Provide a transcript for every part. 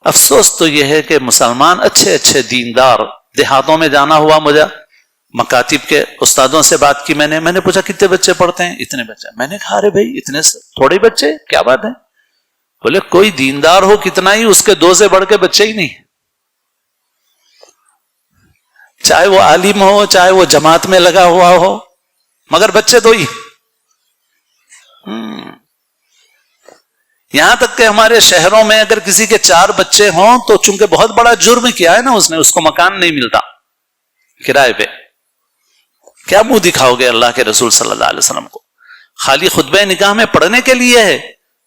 افسوس تو یہ ہے کہ مسلمان اچھے اچھے دیندار دیہاتوں میں جانا ہوا مجھے، مکاتب کے استادوں سے بات کی میں نے پوچھا کتنے بچے پڑھتے ہیں؟ اتنے بچے. میں نے کہا ارے بھائی اتنے تھوڑے بچے کیا بات ہے؟ بولے کوئی دیندار ہو کتنا ہی، اس کے 2 سے بڑھ کے بچے ہی نہیں، چاہے وہ عالم ہو چاہے وہ جماعت میں لگا ہوا ہو، مگر بچے 2 ہی. یہاں تک کہ ہمارے شہروں میں اگر کسی کے 4 بچے ہوں تو چونکہ بہت بڑا جرم کیا ہے نا اس نے، اس کو مکان نہیں ملتا کرائے پہ. کیا منہ دکھاؤ گے اللہ کے رسول صلی اللہ علیہ وسلم کو؟ خالی خطبہ نکاح میں پڑھنے کے لیے ہے،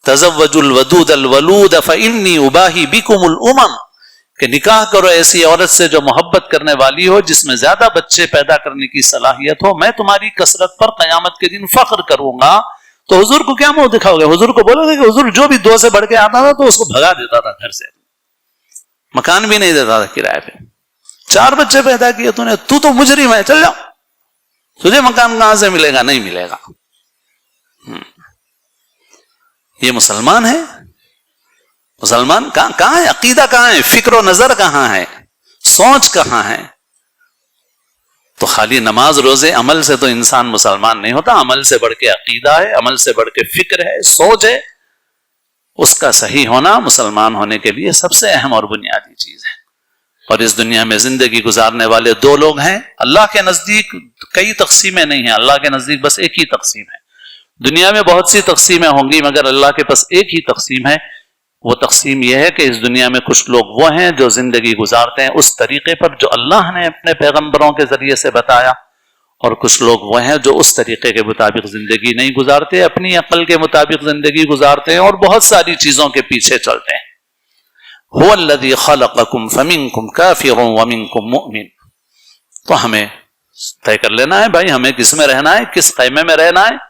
تزوجوا الودود الولود فانی اباہی بکم الامم، کہ نکاح کرو ایسی عورت سے جو محبت کرنے والی ہو، جس میں زیادہ بچے پیدا کرنے کی صلاحیت ہو، میں تمہاری کثرت پر قیامت کے دن فخر کروں گا. تو حضور کو کیا منہ دکھاؤ گے؟ حضور کو بولو گے کہ حضور جو بھی 2 سے بڑھ کے آتا تھا تو اس کو بھگا دیتا تھا گھر سے، مکان بھی نہیں دیتا تھا کرائے پہ. 4 بچے پیدا کیے تو نے، تو مجرم ہے، چل جاؤ، تجھے مکان کہاں سے ملے گا؟ نہیں ملے گا. یہ مسلمان ہے؟ مسلمان کہاں ہے؟ عقیدہ کہاں ہے؟ فکر و نظر کہاں ہے؟ سوچ کہاں ہے؟ تو خالی نماز روزے عمل سے تو انسان مسلمان نہیں ہوتا. عمل سے بڑھ کے عقیدہ ہے، عمل سے بڑھ کے فکر ہے، سوچ ہے. اس کا صحیح ہونا مسلمان ہونے کے لیے سب سے اہم اور بنیادی چیز ہے. اور اس دنیا میں زندگی گزارنے والے 2 لوگ ہیں. اللہ کے نزدیک کئی تقسیمیں نہیں ہیں، اللہ کے نزدیک بس ایک ہی تقسیم ہے. دنیا میں بہت سی تقسیمیں ہوں گی مگر اللہ کے پاس ایک ہی تقسیم ہے. وہ تقسیم یہ ہے کہ اس دنیا میں کچھ لوگ وہ ہیں جو زندگی گزارتے ہیں اس طریقے پر جو اللہ نے اپنے پیغمبروں کے ذریعے سے بتایا، اور کچھ لوگ وہ ہیں جو اس طریقے کے مطابق زندگی نہیں گزارتے، اپنی عقل کے مطابق زندگی گزارتے ہیں اور بہت ساری چیزوں کے پیچھے چلتے ہیں. هو الذی خلقکم فمنکم کافر ومنکم مؤمن. تو ہمیں طے کر لینا ہے بھائی ہمیں کس میں رہنا ہے، کس خیمے میں رہنا ہے.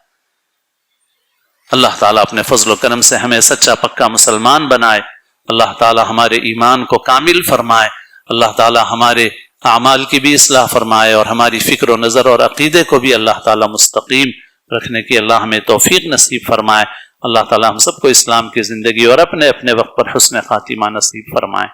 اللہ تعالیٰ اپنے فضل و کرم سے ہمیں سچا پکا مسلمان بنائے. اللہ تعالیٰ ہمارے ایمان کو کامل فرمائے. اللہ تعالیٰ ہمارے اعمال کی بھی اصلاح فرمائے اور ہماری فکر و نظر اور عقیدے کو بھی اللہ تعالیٰ مستقیم رکھنے کی اللہ ہمیں توفیق نصیب فرمائے. اللہ تعالیٰ ہم سب کو اسلام کی زندگی اور اپنے اپنے وقت پر حسن خاتمہ نصیب فرمائے.